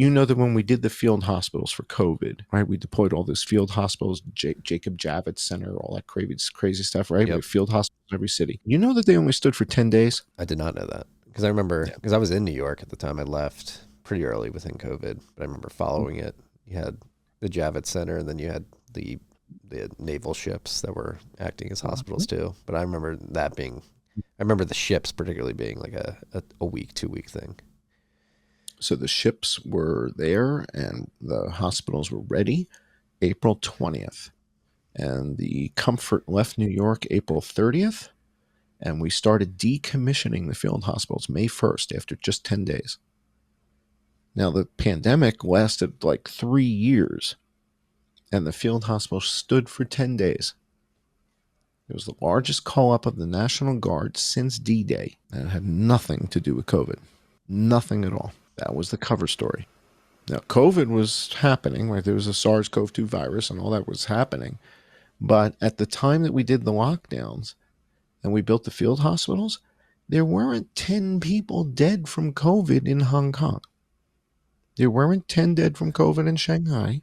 You know that when we did the field hospitals for COVID, right? We deployed all those field hospitals, Jacob Javits Center, all that crazy stuff, right? We Yep. have field hospitals in every city. You know that they only stood for 10 days? I did not know that because I remember Yeah. because I was in New York at the time. I left pretty early within COVID, but I remember following it. You had the Javits Center, and then you had the the naval ships that were acting as hospitals Mhm. too. But I remember that being, I remember the ships particularly being like a week, 2 week thing. So the ships were there and the hospitals were ready April 20th. And the Comfort left New York April 30th. And we started decommissioning the field hospitals May 1st after just 10 days. Now, the pandemic lasted like 3 years, and the field hospital stood for 10 days. It was the largest call up of the National Guard since D Day, and it had nothing to do with COVID. Nothing at all. That was the cover story. Now, COVID was happening, right? There was a SARS-CoV-2 virus and all that was happening. But at the time that we did the lockdowns and we built the field hospitals, there weren't 10 people dead from COVID in Hong Kong. There weren't 10 dead from COVID in Shanghai.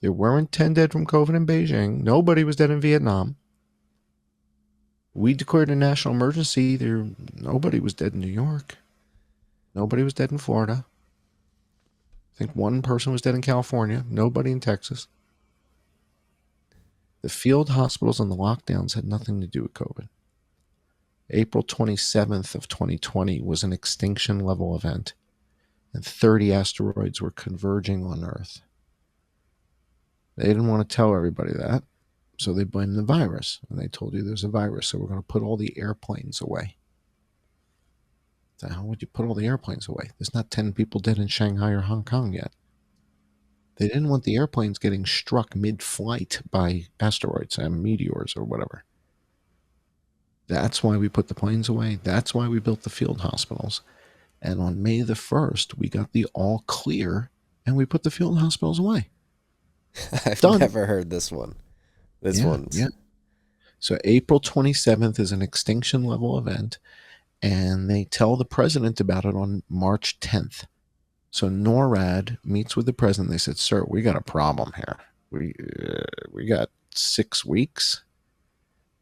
There weren't 10 dead from COVID in Beijing. Nobody was dead in Vietnam. We declared a national emergency. Nobody was dead in New York. Nobody was dead in Florida. I think one person was dead in California. Nobody in Texas. The field hospitals and the lockdowns had nothing to do with COVID. April 27th of 2020 was an extinction level event, and 30 asteroids were converging on Earth. They didn't want to tell everybody that, so they blamed the virus. And they told you there's a virus, so we're going to put all the airplanes away. So how would you put all the airplanes away? There's not 10 people dead in Shanghai or Hong Kong yet. They didn't want the airplanes getting struck mid-flight by asteroids and meteors or whatever. That's why we put the planes away. That's why we built the field hospitals. And on May the 1st, we got the all clear and we put the field hospitals away. I've Done. never heard this one. This Yeah, one's yeah. So April 27th is an extinction level event, and they tell the president about it on March 10th. So NORAD meets with the president. They said, "Sir, we got a problem here. We got 6 weeks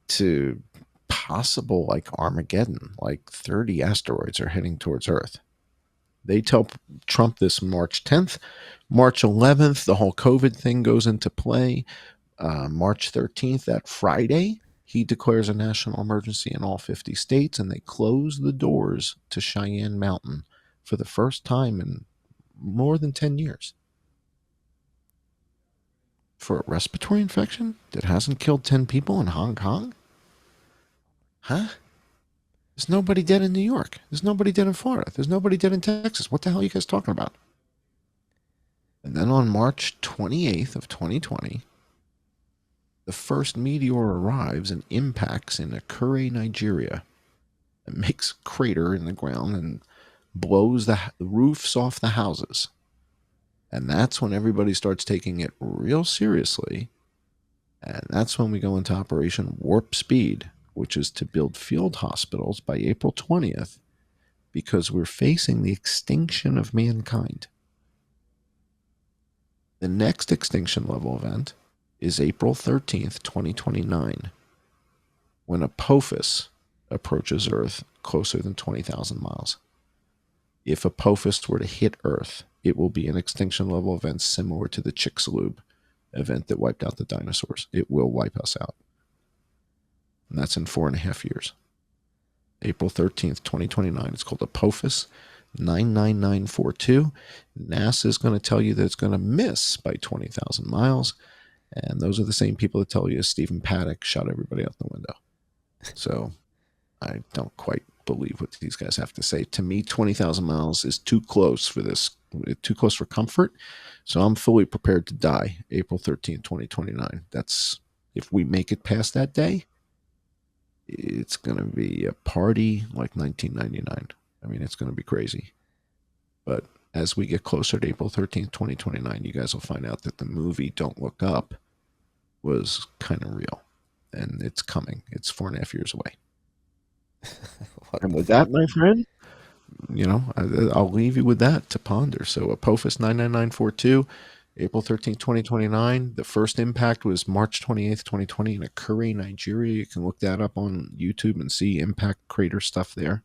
to possible like Armageddon. Like 30 asteroids are heading towards Earth." They tell Trump this March 10th. March 11th, the whole COVID thing goes into play. March 13th, that Friday, he declares a national emergency in all 50 states, and they close the doors to Cheyenne Mountain for the first time in more than 10 years for a respiratory infection that hasn't killed 10 people in Hong Kong? Huh? There's nobody dead in New York. There's nobody dead in Florida. There's nobody dead in Texas. What the hell are you guys talking about? And then on March 28th of 2020, the first meteor arrives and impacts in Akure, Nigeria. It makes a crater in the ground and blows the roofs off the houses. And that's when everybody starts taking it real seriously. And that's when we go into Operation Warp Speed, which is to build field hospitals by April 20th because we're facing the extinction of mankind. The next extinction level event is April 13th, 2029, when Apophis approaches Earth closer than 20,000 miles. If Apophis were to hit Earth, it will be an extinction level event similar to the Chicxulub event that wiped out the dinosaurs. It will wipe us out. And that's in 4.5 years. April 13th, 2029. It's called Apophis 99942. NASA is going to tell you that it's going to miss by 20,000 miles. And those are the same people that tell you Stephen Paddock shot everybody out the window. So I don't quite believe what these guys have to say. To me, 20,000 miles is too close for this, too close for comfort. So I'm fully prepared to die April 13th, 2029. That's, if we make it past that day, it's going to be a party like 1999. I mean, it's going to be crazy. But as we get closer to April 13th, 2029, you guys will find out that the movie Don't Look Up was kind of real. And it's coming. It's 4.5 years away. what And the with that, fuck? my friend, I'll leave you with that to ponder. So Apophis 99942, April 13th, 2029. The first impact was March 28th, 2020 in Akure, Nigeria. You can look that up on YouTube and see impact crater stuff there.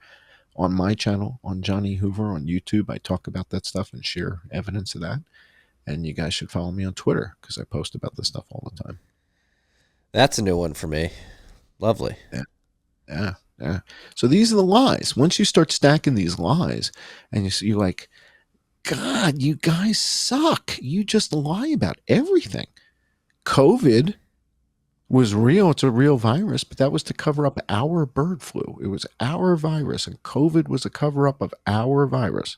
On my channel, on Johnny Hoover on YouTube, I talk about that stuff and share evidence of that. And you guys should follow me on Twitter because I post about this stuff all the time. That's a new one for me. Lovely. Yeah, yeah, yeah. So these are the lies. Once you start stacking these lies, and you're like, God, you guys suck. You just lie about everything. COVID was real. It's a real virus, but that was to cover up our bird flu. It was our virus, and COVID was a cover up of our virus.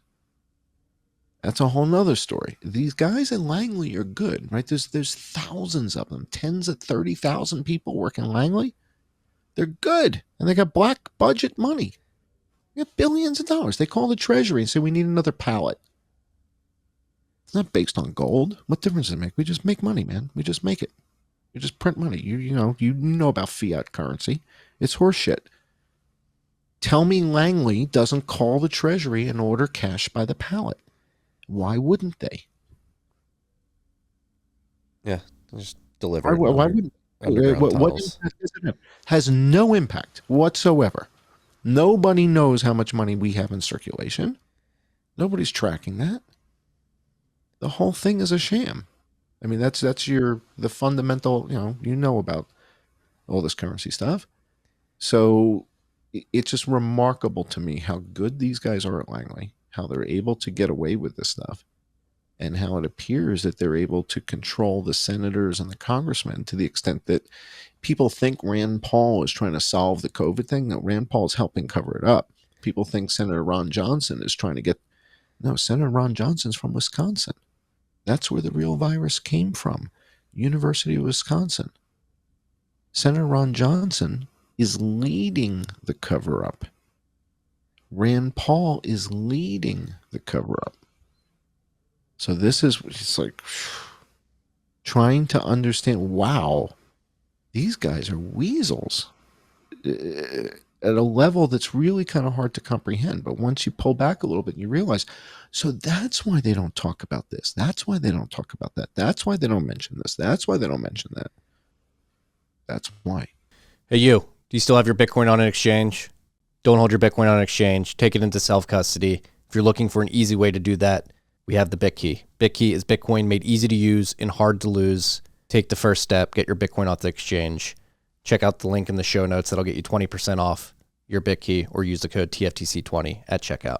That's a whole nother story. These guys in Langley are good, right? There's thousands of them, tens of 30,000 people working in Langley. They're good, and they got black budget money. They got billions of dollars. They call the Treasury and say we need another pallet. It's not based on gold. What difference does it make? We just make money, man. We just make it. We just print money. You know about fiat currency. It's horseshit. Tell me Langley doesn't call the Treasury and order cash by the pallet. Why wouldn't they? Yeah, just deliver it Why wouldn't? underground What tunnels. impact does it have? Has no impact whatsoever. Nobody knows how much money we have in circulation. Nobody's tracking that. The whole thing is a sham. I mean, that's the fundamental. You know about all this currency stuff. So it's just remarkable to me how good these guys are at Langley, how they're able to get away with this stuff, and how it appears that they're able to control the senators and the congressmen to the extent that people think Rand Paul is trying to solve the COVID thing. No, Rand Paul is helping cover it up. People think Senator Ron Johnson is trying to get. No, Senator Ron Johnson's from Wisconsin. That's where the real virus came from. University of Wisconsin. Senator Ron Johnson is leading the cover up. Rand Paul is leading the cover up. So this is it's like trying to understand, wow, these guys are weasels at a level that's really kind of hard to comprehend. But once you pull back a little bit, you realize, so that's why they don't talk about this. That's why they don't talk about that. That's why they don't mention this. That's why they don't mention that. That's why. Hey, you. Do you still have your Bitcoin on an exchange? Don't hold your Bitcoin on an exchange. Take it into self-custody. If you're looking for an easy way to do that, we have the BitKey. BitKey is Bitcoin made easy to use and hard to lose. Take the first step. Get your Bitcoin off the exchange. Check out the link in the show notes. That'll get you 20% off your BitKey, or use the code TFTC20 at checkout.